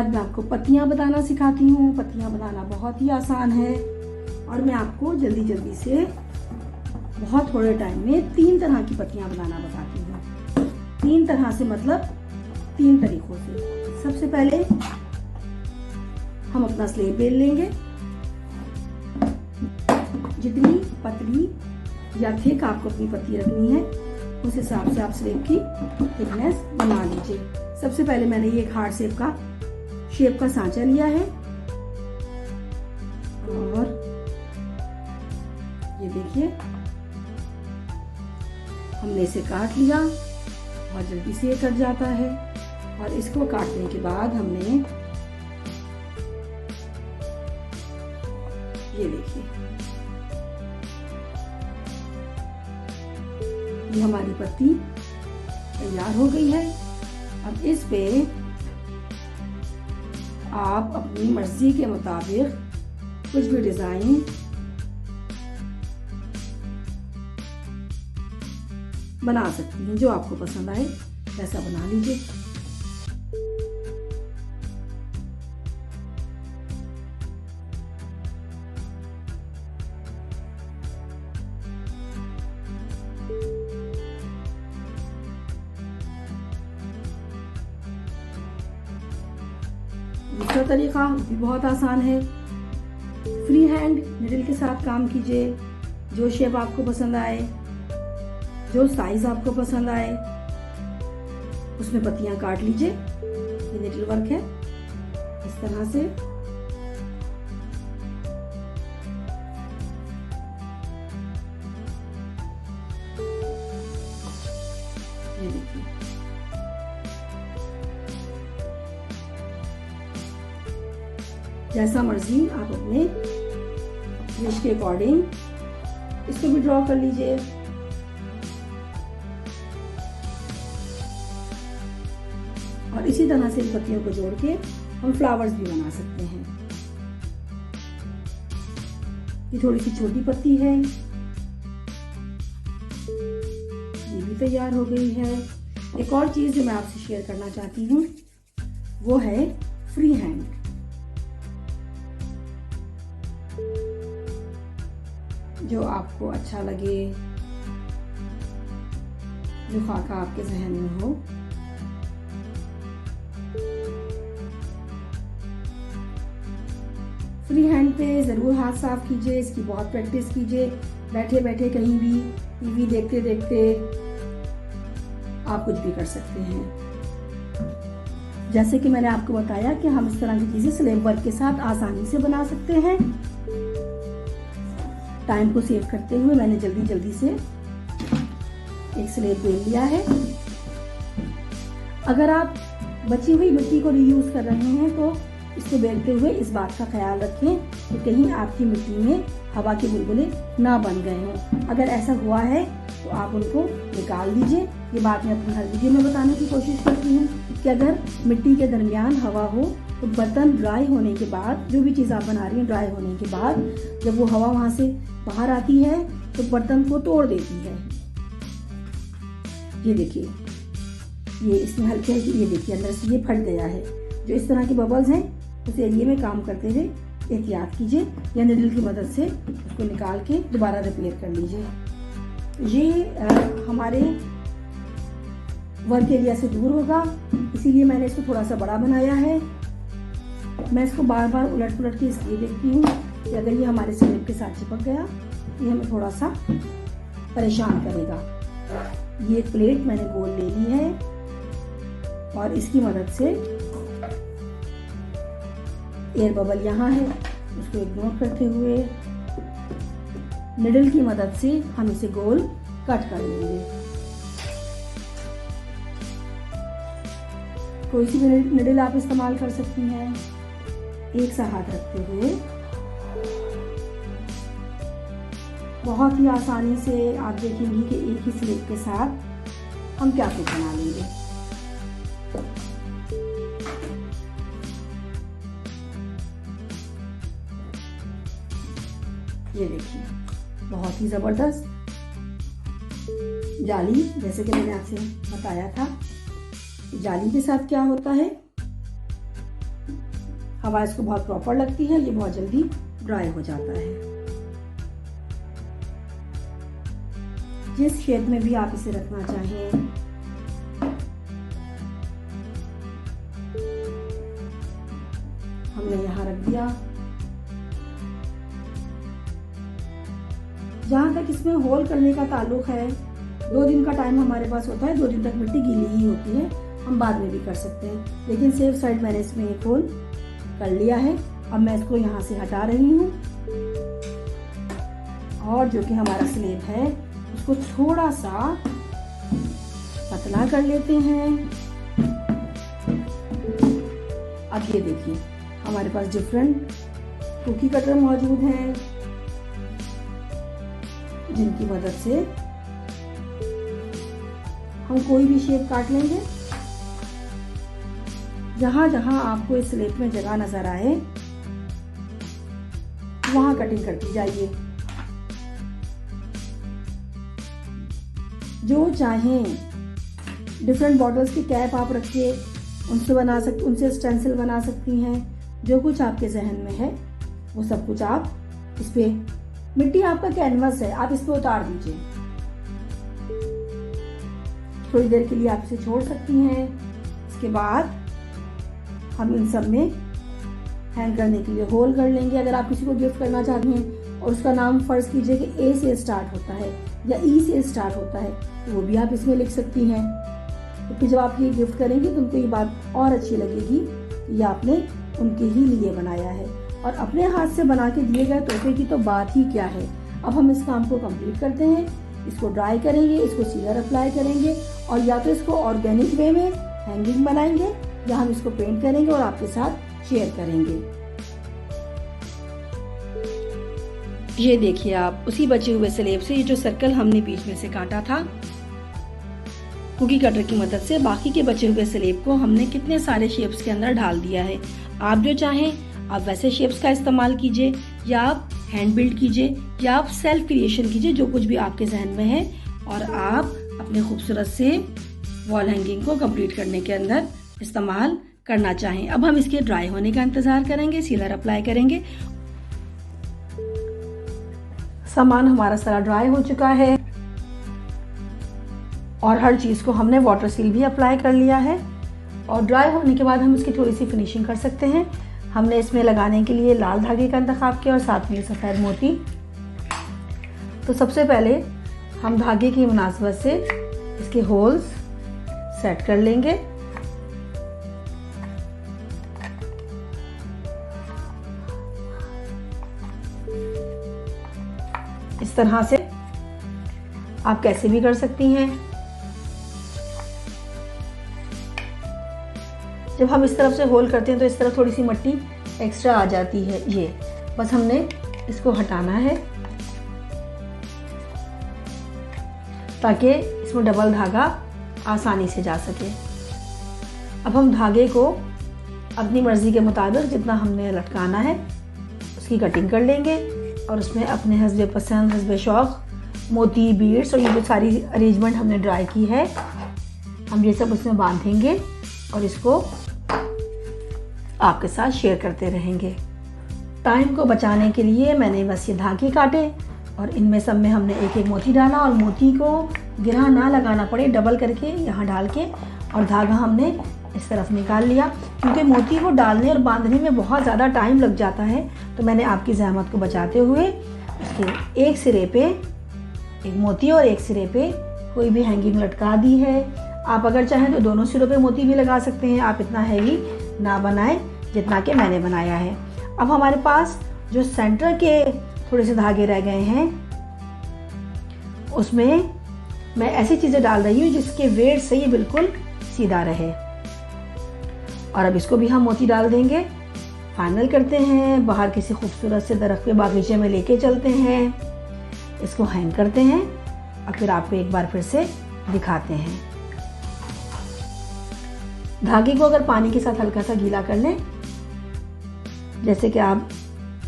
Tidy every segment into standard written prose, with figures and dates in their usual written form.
आज मैं आपको पत्तियां बनाना सिखाती हूँ। पत्तियां बनाना बहुत ही आसान है और मैं आपको जल्दी जल्दी से बहुत थोड़े टाइम में 3 तरह की पत्तियां बनाना बताती हूँ। 3 तरह से मतलब 3 तरीकों से। सबसे पहले हम अपना स्लेब बेल लेंगे। जितनी पतली या थिक आपको अपनी पत्ती रखनी है उस हिसाब से आप स्लेब की थिकनेस बना लीजिए। सबसे पहले मैंने ये एक हार्ट शेप का सांचा लिया है और ये देखिए हमने इसे काट लिया। बहुत जल्दी से ये कट जाता है और इसको काटने के बाद हमने ये देखिए ये हमारी पत्ती तैयार हो गई है। अब इस पे आप अपनी मर्जी के मुताबिक कुछ भी डिजाइन बना सकती हैं, जो आपको पसंद आए वैसा बना लीजिए। दूसरा तरीका भी बहुत आसान है। फ्री हैंड निडल के साथ काम कीजिए। जो शेप आपको पसंद आए, जो साइज आपको पसंद आए, उसमें पत्तियां काट लीजिए। ये निडल वर्क है इस तरह से। ये देखिए जैसा मर्जी आप अपने विश के अकॉर्डिंग इसको भी ड्रॉ कर लीजिए। और इसी तरह से इन पत्तियों को जोड़ के हम फ्लावर्स भी बना सकते हैं। ये थोड़ी सी छोटी पत्ती है, ये भी तैयार हो गई है। एक और चीज जो मैं आपसे शेयर करना चाहती हूँ वो है फ्री हैंड। जो आपको अच्छा लगे, जो खाका आपके जहन में हो, फ्री हैंड पे ज़रूर हाथ साफ कीजिए। इसकी बहुत प्रैक्टिस कीजिए। बैठे बैठे कहीं भी टीवी देखते देखते आप कुछ भी कर सकते हैं। जैसे कि मैंने आपको बताया कि हम इस तरह की चीज़ें स्लेब वर्क के साथ आसानी से बना सकते हैं। टाइम को सेव करते हुए मैंने जल्दी जल्दी से एक स्लेब बेल लिया है। अगर आप बची हुई मिट्टी को रीयूज कर रहे हैं तो इसको बेलते हुए इस बात का ख्याल रखें कि कहीं आपकी मिट्टी में हवा के बुलबुले ना बन गए हों। अगर ऐसा हुआ है तो आप उनको निकाल दीजिए। ये बात मैं अपनी हर वीडियो में बताने की कोशिश करती हूँ कि अगर मिट्टी के दरमियान हवा हो तो बर्तन ड्राई होने के बाद, जो भी चीज़ आप बना रही हैं ड्राई होने के बाद, जब वो हवा वहाँ से बाहर आती है तो बर्तन को तोड़ देती है। ये देखिए ये इसमें हल्के हल्के, ये देखिए अंदर से ये फट गया है। जो इस तरह के बबल्स हैं उस एरिया में काम करते हुए एहतियात कीजिए या निडल की मदद से उसको निकाल के दोबारा रिपेयर कर लीजिए। ये हमारे वर्क एरिया से दूर होगा, इसीलिए मैंने इसको थोड़ा सा बड़ा बनाया है। मैं इसको बार बार उलट पुलट के इसलिए देखती हूँ कि अगर ये हमारे स्लेब के साथ चिपक गया ये हमें थोड़ा सा परेशान करेगा। ये एक प्लेट मैंने गोल ले ली है और इसकी मदद से एयर बबल यहाँ है, उसको इग्नोर करते हुए निडल की मदद से हम इसे गोल कट कर लेंगे। कोई सी भी निडल आप इस्तेमाल कर सकती हैं। एक सा हाथ रखते हुए बहुत ही आसानी से आप देखेंगी कि एक ही स्लेब के साथ हम क्या कुछ बना लेंगे। ये देखिए बहुत ही जबरदस्त जाली, जैसे कि मैंने आपसे बताया था। जाली के साथ क्या होता है, हवा इसको बहुत प्रॉपर लगती है, ये बहुत जल्दी ड्राई हो जाता है। जिस शेप में भी आप इसे रखना चाहें, हमने यहाँ रख दिया। जहाँ तक इसमें होल करने का ताल्लुक है, 2 दिन का टाइम हमारे पास होता है, 2 दिन तक मिट्टी गीली ही होती है, हम बाद में भी कर सकते हैं, लेकिन सेफ साइड मैंने इसमें एक होल कर लिया है। अब मैं इसको यहाँ से हटा रही हूँ और जो कि हमारा स्लेब है उसको थोड़ा सा पतला कर लेते हैं। अब ये देखिए हमारे पास डिफरेंट कुकी कटर मौजूद हैं, जिनकी मदद से हम कोई भी शेप काट लेंगे। जहां जहां आपको इस स्लेब में जगह नजर आए वहां कटिंग करती जाइए। जो चाहें डिफरेंट बॉटल्स की कैप आप रखिए, उनसे स्टेंसिल बना सकती हैं। जो कुछ आपके जहन में है वो सब कुछ आप इस पे, मिट्टी आपका कैनवस है, आप इस पे उतार दीजिए। थोड़ी देर के लिए आप इसे छोड़ सकती हैं। इसके बाद हम इन सब में हैंग करने के लिए होल कर लेंगे। अगर आप किसी को गिफ्ट करना चाहती हैं और उसका नाम फर्ज कीजिए कि ए से स्टार्ट होता है या ई से स्टार्ट होता है, तो वो भी आप इसमें लिख सकती हैं। तो फिर जब आप ये गिफ्ट करेंगे तो उनको ये बात और अच्छी लगेगी कि ये आपने उनके ही लिए बनाया है। और अपने हाथ से बना के दिए गए तोहफे की तो बात ही क्या है। अब हम इस काम को कंप्लीट करते हैं। इसको ड्राई करेंगे, इसको सीलर अप्लाई करेंगे और या तो इसको ऑर्गेनिक वे में हैंगिंग बनाएंगे या हम इसको पेंट करेंगे और आपके साथ शेयर करेंगे। ये देखिए आप उसी बचे हुए स्लेब से ये जो सर्कल हमने बीच में से काटा था कुकी कटर की मदद से, बाकी के बचे हुए स्लेब को हमने कितने सारे शेप्स के अंदर डाल दिया है। आप जो चाहें आप वैसे शेप्स का इस्तेमाल कीजिए या आप हैंड बिल्ड कीजिए या आप सेल्फ क्रिएशन कीजिए, जो कुछ भी आपके जहन में है, और आप अपने खूबसूरत से वॉल हैंगिंग को कंप्लीट करने के अंदर इस्तेमाल करना चाहें। अब हम इसके ड्राई होने का इंतजार करेंगे, सीलर अप्लाई करेंगे। सामान हमारा सारा ड्राई हो चुका है और हर चीज़ को हमने वाटर सील भी अप्लाई कर लिया है। और ड्राई होने के बाद हम इसकी थोड़ी सी फिनिशिंग कर सकते हैं। हमने इसमें लगाने के लिए लाल धागे का इंतखाब किया और साथ में सफ़ेद मोती। तो सबसे पहले हम धागे की मुनासबत से इसके होल्स सेट कर लेंगे। इस तरह से आप कैसे भी कर सकती हैं। जब हम इस तरफ से होल करते हैं तो इस तरफ थोड़ी सी मिट्टी एक्स्ट्रा आ जाती है। ये बस हमने इसको हटाना है ताकि इसमें डबल धागा आसानी से जा सके। अब हम धागे को अपनी मर्ज़ी के मुताबिक जितना हमने लटकाना है उसकी कटिंग कर लेंगे और उसमें अपने हस्बे पसंद, हस्बे शौक़ मोती, बीड्स और ये जो सारी अरेंजमेंट हमने ड्राई की है हम ये सब उसमें बांधेंगे और इसको आपके साथ शेयर करते रहेंगे। टाइम को बचाने के लिए मैंने बस ये धागे काटे और इनमें सब में हमने एक एक मोती डाला और मोती को गिरा ना लगाना पड़े, डबल करके यहाँ डाल के और धागा हमने इस तरफ निकाल लिया। क्योंकि मोती को डालने और बांधने में बहुत ज़्यादा टाइम लग जाता है, तो मैंने आपकी ज़हमत को बचाते हुए उसके एक सिरे पे एक मोती और एक सिरे पे कोई भी हैंगिंग लटका दी है। आप अगर चाहें तो दोनों सिरों पे मोती भी लगा सकते हैं। आप इतना हैवी ना बनाएं जितना कि मैंने बनाया है। अब हमारे पास जो सेंटर के थोड़े से धागे रह गए हैं उसमें मैं ऐसी चीज़ें डाल रही हूँ जिसके वेट से ये बिल्कुल सीधा रहे। और अब इसको भी हम मोती डाल देंगे। फाइनल करते हैं, बाहर किसी खूबसूरत से दरख्त पे बागीचे में लेके चलते हैं, इसको हैंग करते हैं और फिर आपको एक बार फिर से दिखाते हैं। धागे को अगर पानी के साथ हल्का सा गीला कर लें, जैसे कि आप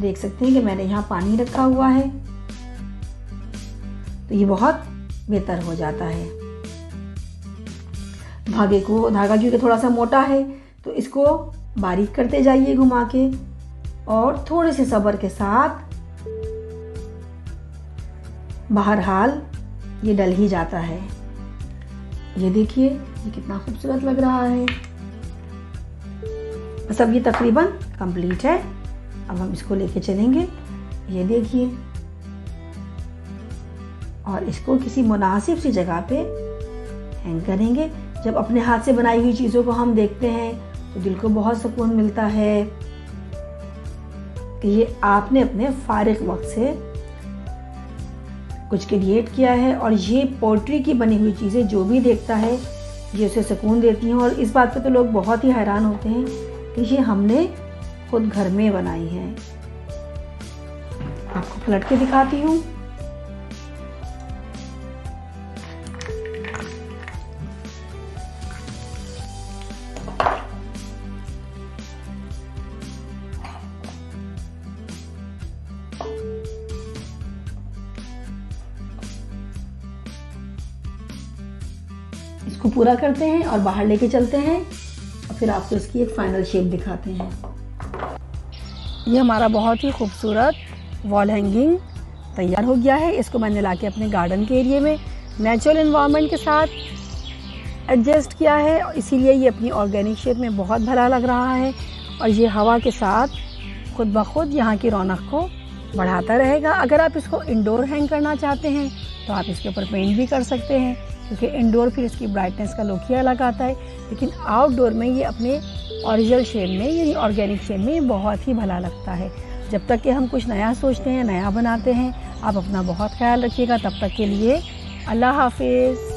देख सकते हैं कि मैंने यहाँ पानी रखा हुआ है, तो ये बहुत बेहतर हो जाता है। धागा क्योंकि थोड़ा सा मोटा है तो इसको बारीक करते जाइए घुमा के, और थोड़े से सब्र के साथ। बहरहाल ये डल ही जाता है। ये देखिए ये कितना खूबसूरत लग रहा है। बस अब ये तकरीबन कंप्लीट है। अब हम इसको लेके चलेंगे, ये देखिए, और इसको किसी मुनासिब सी जगह पे हैंग करेंगे। जब अपने हाथ से बनाई हुई चीज़ों को हम देखते हैं तो दिल को बहुत सुकून मिलता है कि ये आपने अपने फारिग वक्त से कुछ क्रिएट किया है। और ये पोट्री की बनी हुई चीज़ें जो भी देखता है ये उसे सुकून देती हैं। और इस बात पे तो लोग बहुत ही हैरान होते हैं कि ये हमने खुद घर में बनाई है। आपको पलट के दिखाती हूँ। इसको पूरा करते हैं और बाहर लेके चलते हैं, और फिर आपको इसकी एक फाइनल शेप दिखाते हैं। ये हमारा बहुत ही खूबसूरत वॉल हैंगिंग तैयार हो गया है। इसको मैंने लाके अपने गार्डन के एरिया में नेचुरल एनवायरनमेंट के साथ एडजस्ट किया है, और इसीलिए ये अपनी ऑर्गेनिक शेप में बहुत भला लग रहा है। और ये हवा के साथ खुद ब खुद यहाँ की रौनक को बढ़ाता रहेगा। अगर आप इसको इंडोर हैंग करना चाहते हैं तो आप इसके ऊपर पेंट भी कर सकते हैं, क्योंकि इंडोर फिर इसकी ब्राइटनेस का लुक ही अलग आता है। लेकिन आउटडोर में ये अपने ओरिजिनल शेप में, यानी ऑर्गेनिक शेप में बहुत ही भला लगता है। जब तक कि हम कुछ नया सोचते हैं, नया बनाते हैं। आप अपना बहुत ख्याल रखिएगा। तब तक के लिए अल्लाह हाफिज़।